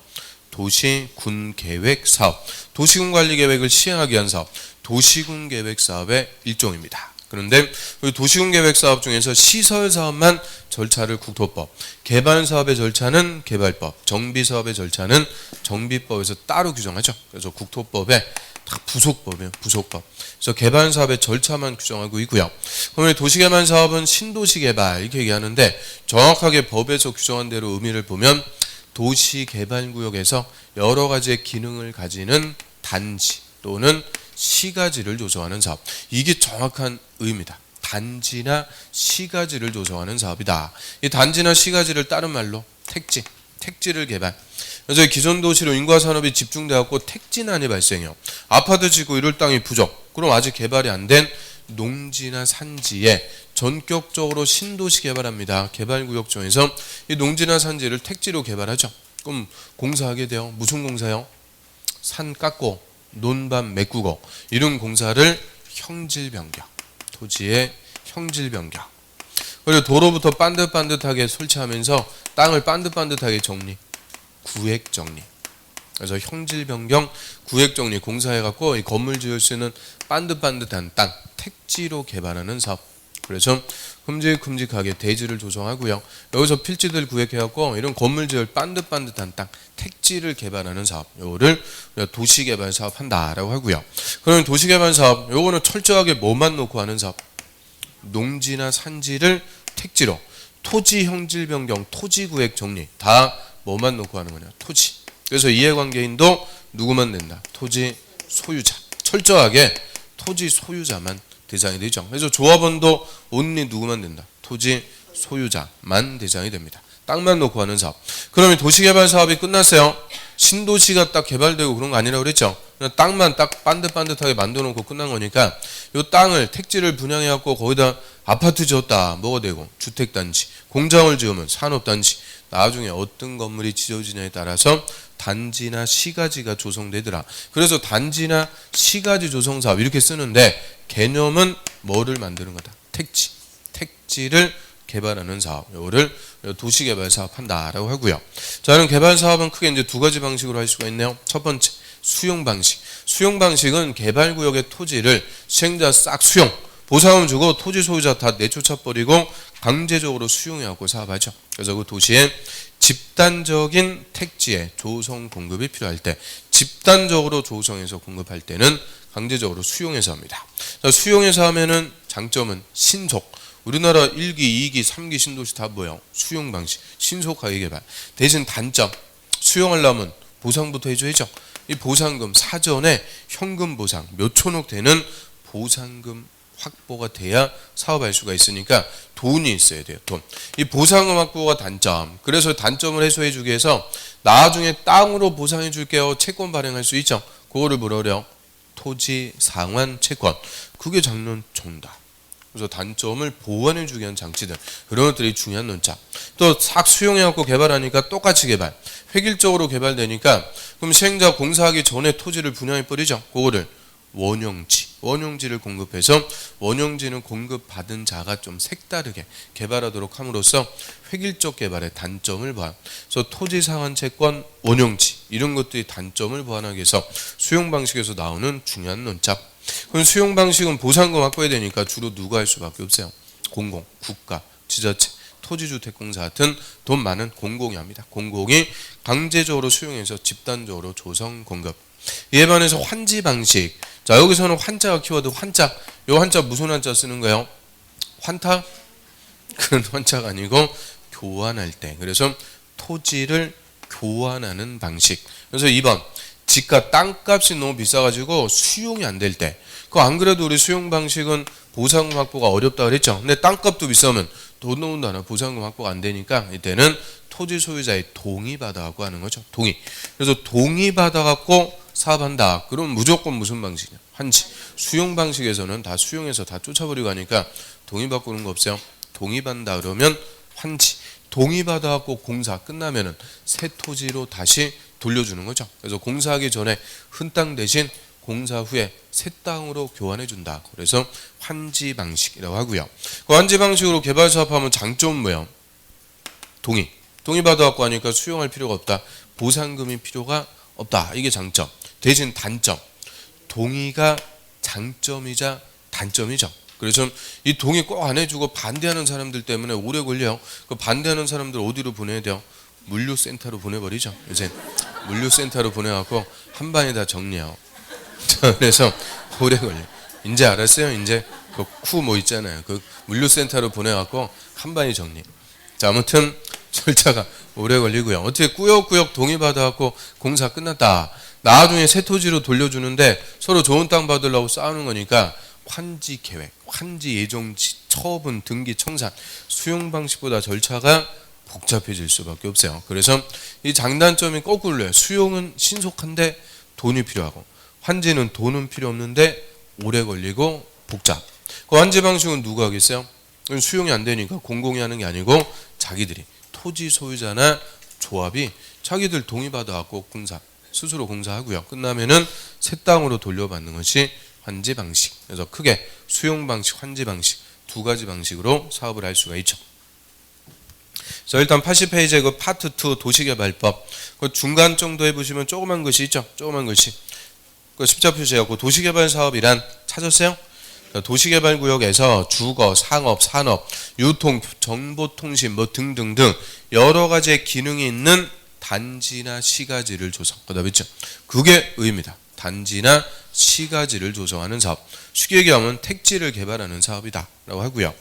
Speaker 1: 도시군계획사업, 도시군관리계획을 시행하기 위한 사업, 도시군계획사업의 일종입니다. 그런데 도시군계획사업 중에서 시설사업만 절차를 국토법, 개발사업의 절차는 개발법, 정비사업의 절차는 정비법에서 따로 규정하죠. 그래서 국토법에 다 부속법이에요. 부속법. 그래서 개발사업의 절차만 규정하고 있고요. 그러면 도시개발사업은 신도시개발 이렇게 얘기하는데 정확하게 법에서 규정한 대로 의미를 보면 도시개발구역에서 여러 가지의 기능을 가지는 단지 또는 시가지를 조성하는 사업. 이게 정확한 의미입니다. 단지나 시가지를 조성하는 사업이다. 이 단지나 시가지를 다른 말로 택지를 개발. 그래서 기존 도시로 인구화산업이 집중되었고 택지난이 발생해요. 아파트 짓고 이럴 땅이 부족. 그럼 아직 개발이 안 된 농지나 산지에 전격적으로 신도시 개발합니다. 개발구역 중에서 이 농지나 산지를 택지로 개발하죠. 그럼 공사하게 돼요. 무슨 공사요? 산 깎고 논밭 메꾸고 이런 공사를 형질 변경, 토지의 형질 변경. 그리고 도로부터 반듯반듯하게 설치하면서 땅을 반듯반듯하게 정리, 구획 정리. 그래서 형질 변경, 구획 정리 공사해갖고 이 건물 지을 수 있는 반듯반듯한 땅 택지로 개발하는 사업. 그래서 큼직큼직하게 대지를 조성하고요. 여기서 필지들 구획해갖고 이런 건물 지을 반듯반듯한 땅 택지를 개발하는 사업. 요거를 도시개발 사업 한다라고 하고요. 그럼 도시개발 사업 요거는 철저하게 뭐만 놓고 하는 사업? 농지나 산지를 택지로 토지 형질 변경, 토지 구획 정리 다 뭐만 놓고 하는 거냐? 토지. 그래서 이해관계인도 누구만 된다? 토지 소유자. 철저하게 토지 소유자만 대상이 되죠. 그래서 조합원도 온리 누구만 된다? 토지 소유자만 대상이 됩니다. 땅만 놓고 하는 사업. 그러면 도시개발 사업이 끝났어요. 신도시가 딱 개발되고 그런 거 아니라고 그랬죠. 그냥 땅만 딱 반듯반듯하게 만들어 놓고 끝난 거니까 이 땅을 택지를 분양해 갖고 거기다 아파트 지었다 뭐가 되고 주택단지, 공장을 지으면 산업단지, 나중에 어떤 건물이 지어지냐에 따라서 단지나 시가지가 조성되더라. 그래서 단지나 시가지 조성 사업 이렇게 쓰는데 개념은 뭐를 만드는 거다? 택지. 택지를 개발하는 사업. 요거를 도시개발 사업 한다라고 하고요. 자, 그럼 개발 사업은 크게 이제 두 가지 방식으로 할 수가 있네요. 첫 번째, 수용 방식. 수용 방식은 개발 구역의 토지를 시행자 싹 수용, 보상금 주고 토지 소유자 다 내쫓아 버리고 강제적으로 수용해갖고 사업하죠. 그래서 그 도시에 집단적인 택지의 조성 공급이 필요할 때, 집단적으로 조성해서 공급할 때는 강제적으로 수용해서 합니다. 자, 수용해서 하면은 장점은 신속. 우리나라 1기, 2기, 3기 신도시 다 뭐예요? 수용 방식, 신속하게 개발. 대신 단점, 수용하려면 보상부터 해줘야죠. 이 보상금, 사전에 현금 보상, 몇 천억 되는 보상금 확보가 돼야 사업할 수가 있으니까 돈이 있어야 돼요. 돈. 이 보상금 확보가 단점. 그래서 단점을 해소해 주기 위해서 나중에 땅으로 보상해 줄게요. 채권 발행할 수 있죠. 그거를 뭐라 그래요? 토지 상환 채권. 그게 장년 정답. 그래서 단점을 보완해 주기 위한 장치들. 그런 것들이 중요한 논자. 또 싹 수용해 갖고 개발하니까 똑같이 개발. 획일적으로 개발되니까 그럼 시행자 공사하기 전에 토지를 분양해 버리죠. 그거를 원용지를 공급해서 원용지는 공급받은 자가 좀 색다르게 개발하도록 함으로써 획일적 개발의 단점을 보완. 그래서 토지 상환 채권, 원용지 이런 것들이 단점을 보완하기 위해서 수용 방식에서 나오는 중요한 논자. 그럼 수용 방식은 보상금 확보해야 되니까 주로 누가 할 수밖에 없어요. 공공, 국가, 지자체, 토지주택공사 같은 돈 많은 공공이 합니다. 공공이 강제적으로 수용해서 집단적으로 조성 공급. 이에 반해서 환지 방식. 자, 여기서는 환자가 키워드 환자. 요 환자 무슨 환자 쓰는 거예요? 환타? 그런 환자가 아니고 교환할 때. 그래서 토지를 교환하는 방식. 그래서 2번. 집과 땅값이 너무 비싸가지고 수용이 안 될 때. 그거 안 그래도 우리 수용 방식은 보상금 확보가 어렵다 그랬죠. 근데 땅값도 비싸면 돈 넣은다나 보상금 확보가 안 되니까 이때는 토지 소유자의 동의 받아갖고 하는 거죠. 동의. 그래서 동의 받아갖고 사업한다. 그럼 무조건 무슨 방식이냐? 환지. 수용 방식에서는 다 수용해서 다 쫓아버리고 하니까 동의 받고 그런 거 없어요. 동의 받는다 그러면 환지. 동의 받아갖고 공사 끝나면은 새 토지로 다시 돌려주는 거죠. 그래서 공사하기 전에 흔 땅 대신 공사 후에 새 땅으로 교환해 준다. 그래서 환지 방식이라고 하고요. 그 환지 방식으로 개발 사업하면 장점은 뭐예요? 동의. 동의 받아갖고 하니까 수용할 필요가 없다. 보상금이 필요가 없다. 이게 장점. 대신 단점. 동의가 장점이자 단점이죠. 그래서 이 동의 꼭 안 해주고 반대하는 사람들 때문에 오래 걸려요. 그 반대하는 사람들 어디로 보내야 돼요? 물류센터로 보내버리죠. 이제 물류센터로 보내갖고 한 방에 다 정리해요. 그래서 오래 걸려. 이제 알았어요. 이제 그 쿠 뭐 있잖아요. 그 물류센터로 보내갖고 한 방에 정리. 자, 아무튼 절차가 오래 걸리고요. 어떻게 꾸역꾸역 동의받아갖고 공사 끝났다. 나중에 새 토지로 돌려주는데 서로 좋은 땅 받으려고 싸우는 거니까 환지 계획, 환지 예정지, 처분, 등기, 청산, 수용 방식보다 절차가 복잡해질 수밖에 없어요. 그래서 이 장단점이 거꾸로요. 수용은 신속한데 돈이 필요하고 환지는 돈은 필요 없는데 오래 걸리고 복잡. 그 환지 방식은 누가 하겠어요? 수용이 안 되니까 공공이 하는 게 아니고 자기들이 토지 소유자나 조합이 자기들 동의받아갖고 공사 스스로 공사하고요. 끝나면은 새 땅으로 돌려받는 것이 환지 방식. 그래서 크게 수용 방식, 환지 방식 두 가지 방식으로 사업을 할 수가 있죠. 그래서 일단 80페이지의 그 파트 2 도시개발법 그 중간 정도에 보시면 조그만 글씨 있죠. 조그만 글씨. 그 십자 표시하고 도시개발 사업이란 찾았어요? 도시개발구역에서 주거, 상업, 산업, 유통, 정보통신 뭐 등등등 여러 가지의 기능이 있는 단지나 시가지를 조성. 그다음에 있죠. 그게 의미입니다. 단지나 시가지를 조성하는 사업. 쉽게 얘기하면 택지를 개발하는 사업이다라고 하고요.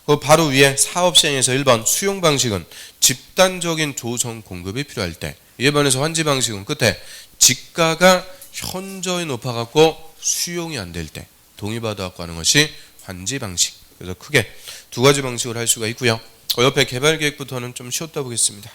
Speaker 1: 그 바로 위에 사업 시행에서 1번 수용 방식은 집단적인 조성 공급이 필요할 때, 이에 반해서 환지 방식은 끝에 지가가 현저히 높아갖고 수용이 안 될 때 동의받아갖고 하는 것이 환지 방식. 그래서 크게 두 가지 방식으로 할 수가 있고요. 옆에 개발계획부터는 좀 쉬었다 보겠습니다.